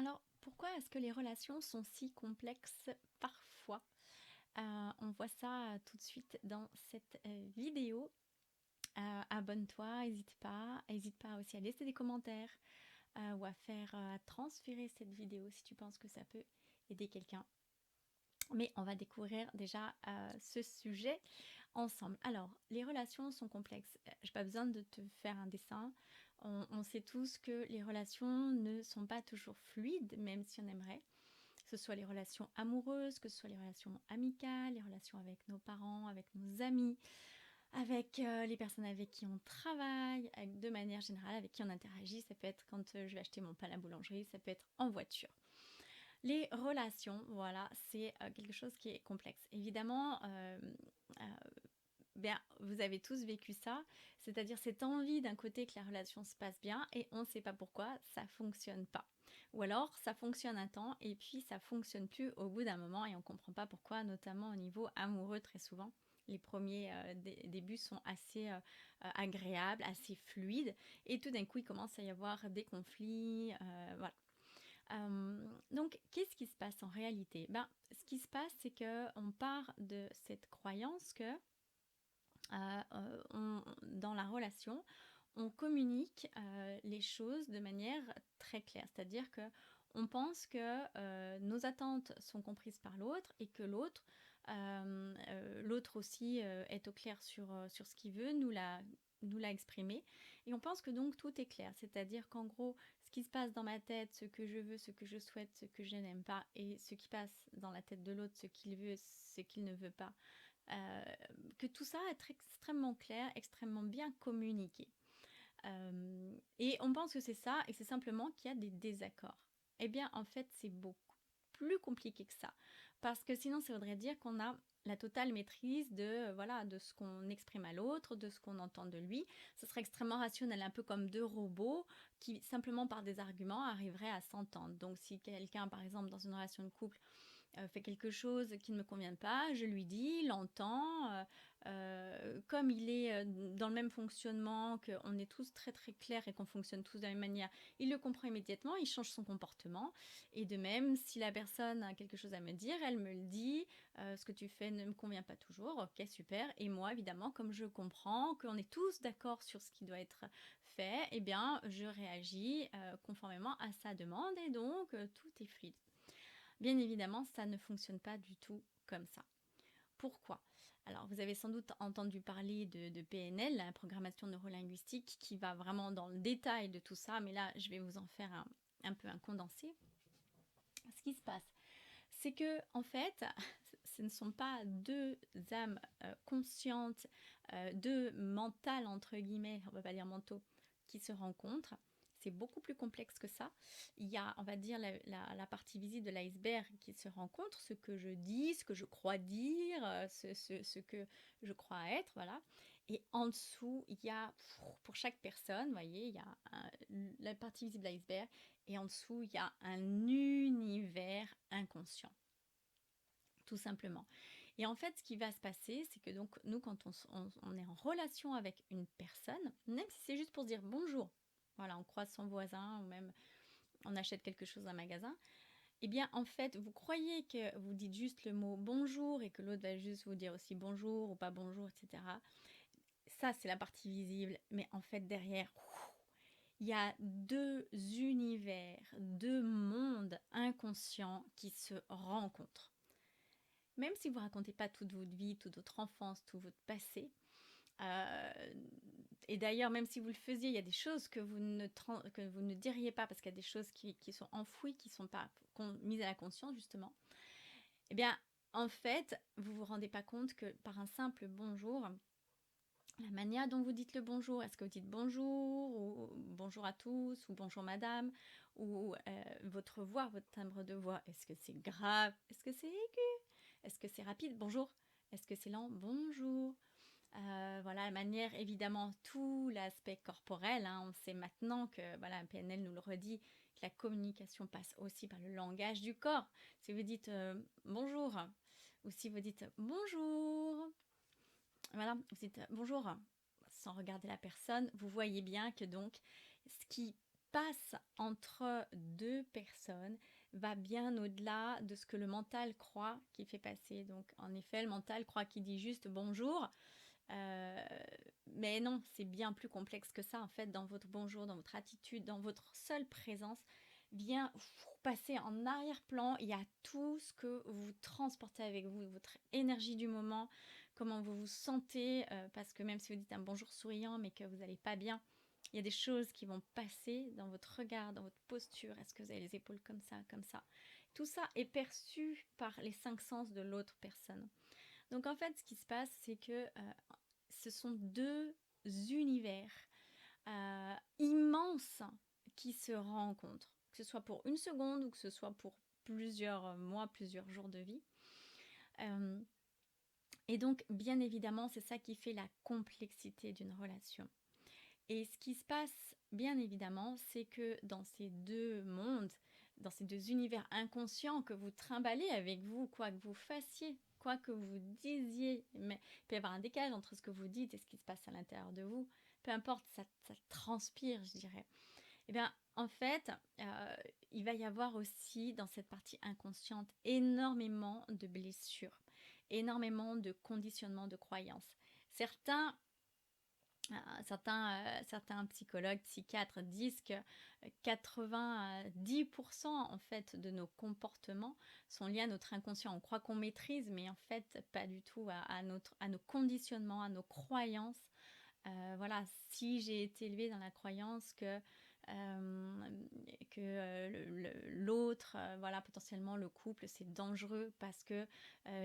Alors, pourquoi est-ce que les relations sont si complexes parfois? On voit ça tout de suite dans cette vidéo. Abonne-toi, n'hésite pas aussi à laisser des commentaires ou à faire à transférer cette vidéo si tu penses que ça peut aider quelqu'un. Mais on va découvrir déjà ce sujet ensemble. Alors, les relations sont complexes. J'ai pas besoin de te faire un dessin. On sait tous que les relations ne sont pas toujours fluides, même si on aimerait. Que ce soit les relations amoureuses, que ce soit les relations amicales, les relations avec nos parents, avec nos amis, avec les personnes avec qui on travaille, de manière générale, avec qui on interagit. Ça peut être quand je vais acheter mon pain à la boulangerie, ça peut être en voiture. Les relations, voilà, c'est quelque chose qui est complexe. Évidemment, euh, bien, vous avez tous vécu ça, c'est-à-dire cette envie d'un côté que la relation se passe bien et on ne sait pas pourquoi ça fonctionne pas. Ou alors ça fonctionne un temps et puis ça fonctionne plus au bout d'un moment et on comprend pas pourquoi, notamment au niveau amoureux très souvent. Les premiers débuts sont assez agréables, assez fluides et tout d'un coup il commence à y avoir des conflits, voilà. Donc, qu'est-ce qui se passe en réalité? Ben, ce qui se passe, c'est que on part de cette croyance que dans la relation, on communique les choses de manière très claire. C'est-à-dire que on pense que nos attentes sont comprises par l'autre et que l'autre aussi est au clair sur ce qu'il veut, nous l'a exprimé. Et on pense que donc tout est clair. C'est-à-dire qu'en gros, ce qui se passe dans ma tête, ce que je veux, ce que je souhaite, ce que je n'aime pas, et ce qui passe dans la tête de l'autre, ce qu'il veut, ce qu'il ne veut pas, euh, que tout ça est extrêmement clair, extrêmement bien communiqué. Et on pense que c'est ça, et c'est simplement qu'il y a des désaccords. Eh bien, en fait, c'est beaucoup plus compliqué que ça. Parce que sinon, ça voudrait dire qu'on a la totale maîtrise de, voilà, de ce qu'on exprime à l'autre, de ce qu'on entend de lui. Ce serait extrêmement rationnel, un peu comme deux robots qui, simplement par des arguments, arriveraient à s'entendre. Donc, si quelqu'un, par exemple, dans une relation de couple, fait quelque chose qui ne me convient pas, je lui dis, il entend. Comme il est dans le même fonctionnement, qu'on est tous très très clairs et qu'on fonctionne tous de la même manière, il le comprend immédiatement, il change son comportement. Et de même, si la personne a quelque chose à me dire, elle me le dit, ce que tu fais ne me convient pas toujours, ok super. Et moi, évidemment, comme je comprends qu'on est tous d'accord sur ce qui doit être fait, eh bien, je réagis conformément à sa demande et donc tout est fluide. Bien évidemment, ça ne fonctionne pas du tout comme ça. Pourquoi? Alors, vous avez sans doute entendu parler de PNL, la programmation neurolinguistique, qui va vraiment dans le détail de tout ça, mais là, je vais vous en faire un peu un condensé. Ce qui se passe, c'est que, en fait, ce ne sont pas deux âmes conscientes, deux mentales, entre guillemets, on ne va pas dire mentaux, qui se rencontrent. C'est beaucoup plus complexe que ça. Il y a, on va dire, la partie visible de l'iceberg qui se rencontre, ce que je dis, ce que je crois dire, ce que je crois être, voilà. Et en dessous, il y a, pour chaque personne, vous voyez, il y a la partie visible de l'iceberg, et en dessous, il y a un univers inconscient tout simplement. Et en fait, ce qui va se passer, c'est que donc nous, quand on est en relation avec une personne, même si c'est juste pour se dire bonjour, voilà, on croise son voisin ou même on achète quelque chose dans un magasin, eh bien, en fait, vous croyez que vous dites juste le mot bonjour et que l'autre va juste vous dire aussi bonjour ou pas bonjour, etc. Ça, c'est la partie visible, mais en fait, derrière, il y a deux univers, deux mondes inconscients qui se rencontrent. Même si vous ne racontez pas toute votre vie, toute votre enfance, tout votre passé, euh, et d'ailleurs, même si vous le faisiez, il y a des choses que vous ne diriez pas parce qu'il y a des choses qui sont enfouies, qui ne sont pas mises à la conscience, justement. Eh bien, en fait, vous ne vous rendez pas compte que par un simple bonjour, la manière dont vous dites le bonjour, est-ce que vous dites bonjour ou bonjour à tous ou bonjour madame ou votre voix, votre timbre de voix, est-ce que c'est grave, est-ce que c'est aigu, est-ce que c'est rapide, bonjour, est-ce que c'est lent, bonjour. Voilà, la manière, évidemment, tout l'aspect corporel. Hein, on sait maintenant que, voilà, PNL nous le redit, que la communication passe aussi par le langage du corps. Si vous dites bonjour, ou si vous dites bonjour, voilà, vous dites bonjour, sans regarder la personne, vous voyez bien que donc, ce qui passe entre deux personnes va bien au-delà de ce que le mental croit qu'il fait passer. Donc, en effet, le mental croit qu'il dit juste bonjour, euh, mais non, c'est bien plus complexe que ça. En fait, dans votre bonjour, dans votre attitude, dans votre seule présence, vient passer en arrière-plan. Il y a tout ce que vous transportez avec vous, votre énergie du moment, comment vous vous sentez, parce que même si vous dites un bonjour souriant, mais que vous n'allez pas bien, il y a des choses qui vont passer dans votre regard, dans votre posture. Est-ce que vous avez les épaules comme ça, comme ça? Tout ça est perçu par les cinq sens de l'autre personne. Donc en fait, ce qui se passe, c'est que ce sont deux univers immenses qui se rencontrent, que ce soit pour une seconde ou que ce soit pour plusieurs mois, plusieurs jours de vie. Euh, et donc, bien évidemment, c'est ça qui fait la complexité d'une relation. Et ce qui se passe, bien évidemment, c'est que dans ces deux mondes, dans ces deux univers inconscients que vous trimballez avec vous, quoi que vous fassiez, quoi que vous disiez, mais il peut y avoir un décalage entre ce que vous dites et ce qui se passe à l'intérieur de vous, peu importe, ça transpire, je dirais. Eh bien, en fait, il va y avoir aussi dans cette partie inconsciente énormément de blessures, énormément de conditionnements de croyances. Certains psychologues, psychiatres disent que 90% en fait de nos comportements sont liés à notre inconscient. On croit qu'on maîtrise, mais en fait pas du tout à nos conditionnements, à nos croyances. Voilà, si j'ai été élevée dans la croyance que l'autre, voilà, potentiellement le couple, c'est dangereux parce que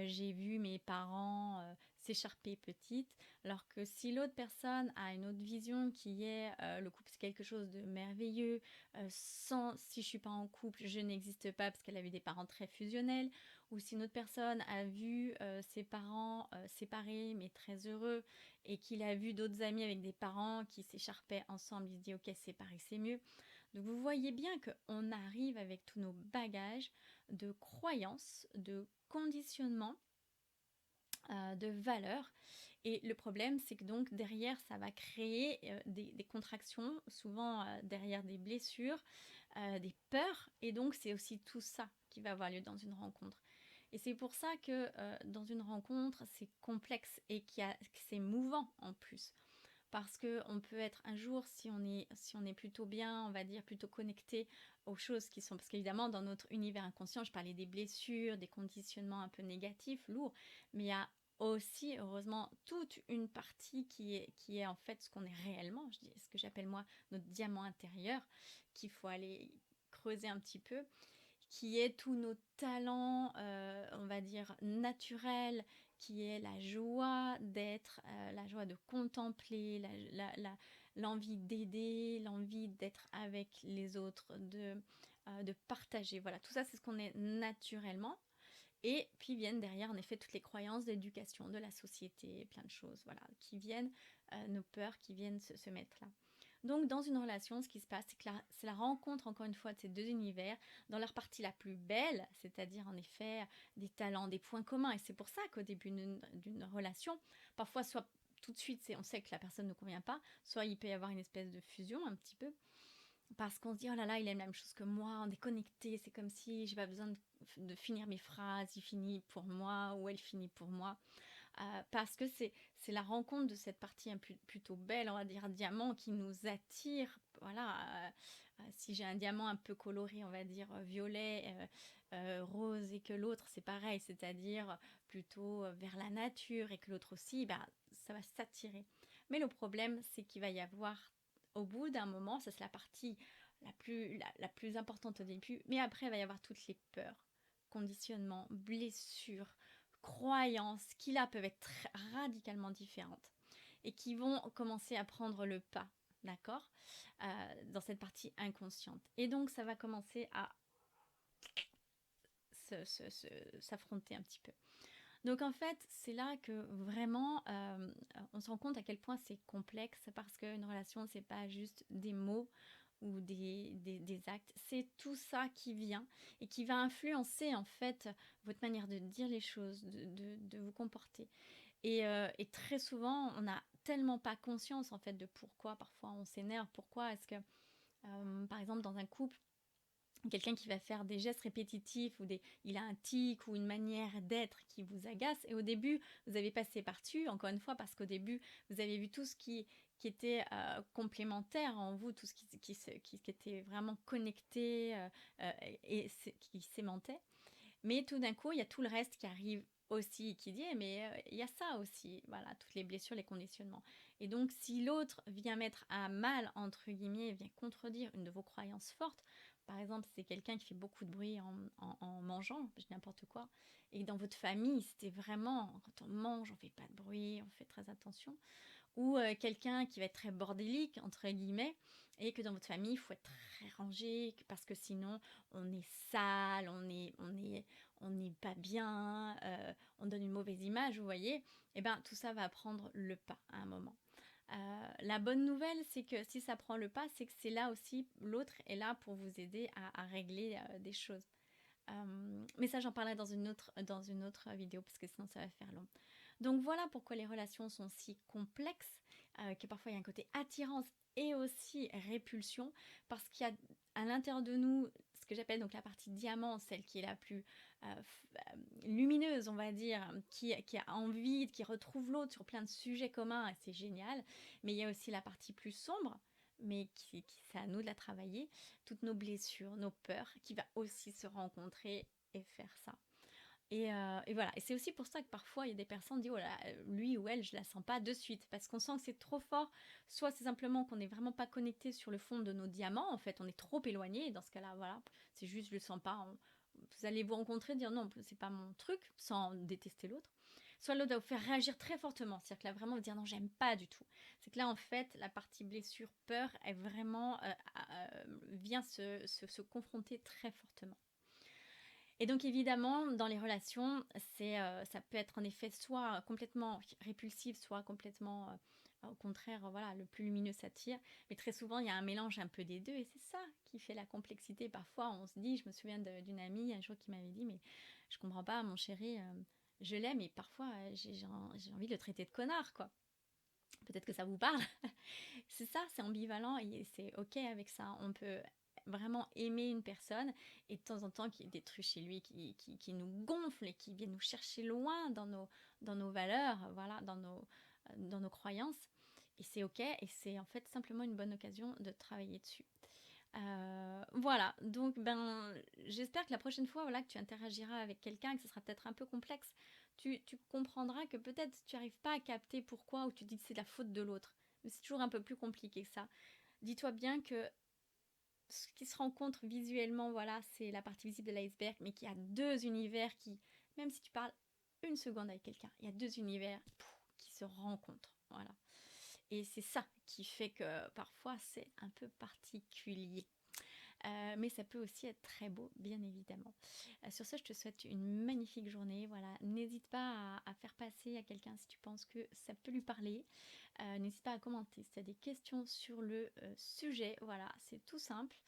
j'ai vu mes parents s'écharper petite, alors que si l'autre personne a une autre vision qui est le couple c'est quelque chose de merveilleux, si je suis pas en couple, je n'existe pas parce qu'elle a eu des parents très fusionnels, ou si une autre personne a vu ses parents séparés mais très heureux et qu'il a vu d'autres amis avec des parents qui s'écharpaient ensemble, il se dit ok, séparer c'est mieux. Donc vous voyez bien qu'on arrive avec tous nos bagages de croyances, de conditionnements, de valeurs. Et le problème, c'est que donc derrière, ça va créer des contractions, souvent derrière des blessures, des peurs. Et donc c'est aussi tout ça qui va avoir lieu dans une rencontre. Et c'est pour ça que dans une rencontre, c'est complexe et que c'est mouvant en plus. Parce qu'on peut être un jour, si on est plutôt bien, on va dire, plutôt connecté aux choses qui sont... Parce qu'évidemment, dans notre univers inconscient, je parlais des blessures, des conditionnements un peu négatifs, lourds, mais il y a aussi, heureusement, toute une partie qui est en fait ce qu'on est réellement, ce que j'appelle moi notre diamant intérieur, qu'il faut aller creuser un petit peu, qui est tous nos talents, on va dire, naturels, qui est la joie d'être, la joie de contempler, l'envie d'aider, l'envie d'être avec les autres, de partager. Voilà, tout ça, c'est ce qu'on est naturellement. Et puis viennent derrière, en effet, toutes les croyances d'éducation, de la société, plein de choses, voilà, qui viennent, nos peurs qui viennent se mettre là. Donc, dans une relation, ce qui se passe, c'est la rencontre, encore une fois, de ces deux univers dans leur partie la plus belle, c'est-à-dire, en effet, des talents, des points communs. Et c'est pour ça qu'au début d'une relation, parfois, soit tout de suite, on sait que la personne ne convient pas, soit il peut y avoir une espèce de fusion, un petit peu, parce qu'on se dit, oh là là, il aime la même chose que moi, on est connecté, c'est comme si j'ai pas besoin de finir mes phrases, il finit pour moi ou elle finit pour moi. Parce que c'est la rencontre de cette partie plutôt belle, on va dire diamant, qui nous attire. Voilà, si j'ai un diamant un peu coloré, on va dire violet, rose, et que l'autre c'est pareil, c'est-à-dire plutôt vers la nature, et que l'autre aussi, bah, ça va s'attirer. Mais le problème, c'est qu'il va y avoir, au bout d'un moment, ça c'est la partie la plus importante au début, mais après il va y avoir toutes les peurs, conditionnements, blessures, croyances qui là peuvent être radicalement différentes et qui vont commencer à prendre le pas, d'accord, dans cette partie inconsciente. Et donc ça va commencer à s'affronter un petit peu. Donc en fait, c'est là que vraiment on se rend compte à quel point c'est complexe, parce qu'une relation, c'est pas juste des mots ou des actes, c'est tout ça qui vient et qui va influencer en fait votre manière de dire les choses, de vous comporter. Et très souvent, on n'a tellement pas conscience en fait de pourquoi parfois on s'énerve, pourquoi est-ce que Par exemple, dans un couple, quelqu'un qui va faire des gestes répétitifs ou il a un tic ou une manière d'être qui vous agace et au début vous avez passé par-dessus, encore une fois parce qu'au début vous avez vu tout ce qui était complémentaire en vous, tout ce qui était vraiment connecté qui s'aimantait. Mais tout d'un coup, il y a tout le reste qui arrive aussi, qui dit, mais il y a ça aussi, voilà, toutes les blessures, les conditionnements. Et donc, si l'autre vient mettre à mal, entre guillemets, vient contredire une de vos croyances fortes, par exemple, c'est quelqu'un qui fait beaucoup de bruit en mangeant, je dis n'importe quoi, et dans votre famille, c'était vraiment, quand on mange, on fait pas de bruit, on fait très attention, ou quelqu'un qui va être très bordélique, entre guillemets, et que dans votre famille, il faut être très rangé, parce que sinon, on est sale, on n'est pas bien, on donne une mauvaise image, vous voyez, et bien tout ça va prendre le pas à un moment. La bonne nouvelle, c'est que si ça prend le pas, c'est que c'est là aussi, l'autre est là pour vous aider à régler des choses. Mais ça, j'en parlerai dans une autre vidéo, parce que sinon ça va faire long. Donc voilà pourquoi les relations sont si complexes, que parfois il y a un côté attirance et aussi répulsion, parce qu'il y a à l'intérieur de nous ce que j'appelle donc la partie diamant, celle qui est la plus lumineuse, on va dire, qui a envie, qui retrouve l'autre sur plein de sujets communs, et c'est génial. Mais il y a aussi la partie plus sombre, mais c'est à nous de la travailler, toutes nos blessures, nos peurs, qui va aussi se rencontrer et faire ça. Et voilà. Et c'est aussi pour ça que parfois il y a des personnes qui disent oh là, lui ou elle, je la sens pas de suite parce qu'on sent que c'est trop fort. Soit c'est simplement qu'on n'est vraiment pas connecté sur le fond de nos diamants. En fait, on est trop éloigné. Et dans ce cas-là, voilà, c'est juste je le sens pas. Vous allez vous rencontrer, dire non, c'est pas mon truc, sans détester l'autre. Soit l'autre va vous faire réagir très fortement, c'est-à-dire que là vraiment vous dire non, j'aime pas du tout. C'est que là en fait la partie blessure, peur, est vraiment vient se confronter très fortement. Et donc évidemment, dans les relations, ça peut être en effet soit complètement répulsif, soit complètement, au contraire, voilà, le plus lumineux s'attire. Mais très souvent, il y a un mélange un peu des deux, et c'est ça qui fait la complexité. Parfois, on se dit, je me souviens d'une amie un jour qui m'avait dit, mais je comprends pas, mon chéri, je l'aime, et parfois, j'ai envie de le traiter de connard, quoi. Peut-être que ça vous parle. C'est ça, c'est ambivalent et c'est ok avec ça. On peut vraiment aimer une personne et de temps en temps qu'il y ait des trucs chez lui qui nous gonflent et qui viennent nous chercher loin dans nos valeurs, voilà, dans nos croyances. Et c'est ok et c'est en fait simplement une bonne occasion de travailler dessus. Voilà, donc ben, j'espère que la prochaine fois voilà, que tu interagiras avec quelqu'un, que ce sera peut-être un peu complexe, tu comprendras que peut-être tu n'arrives pas à capter pourquoi ou tu dis que c'est la faute de l'autre. Mais c'est toujours un peu plus compliqué que ça. Dis-toi bien que ce qui se rencontre visuellement, voilà, c'est la partie visible de l'iceberg, mais qu'il y a deux univers qui, même si tu parles une seconde avec quelqu'un, il y a deux univers qui se rencontrent. Voilà. Et c'est ça qui fait que parfois c'est un peu particulier. Mais ça peut aussi être très beau, bien évidemment. Sur ce, je te souhaite une magnifique journée. Voilà, n'hésite pas à faire passer à quelqu'un si tu penses que ça peut lui parler. N'hésite pas à commenter si tu as des questions sur le sujet. Voilà, c'est tout simple.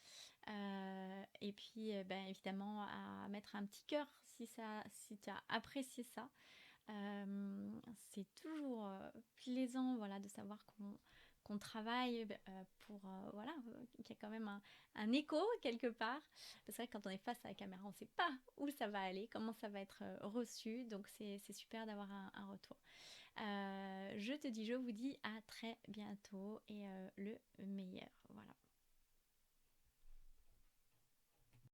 Et puis, ben, évidemment, à mettre un petit cœur si tu as apprécié ça. C'est toujours plaisant voilà, de savoir qu'on travaille pour voilà, qu'il y a quand même un écho quelque part. Parce que quand on est face à la caméra, on ne sait pas où ça va aller, comment ça va être reçu. Donc c'est super d'avoir un retour. Je vous dis à très bientôt et le meilleur. Voilà.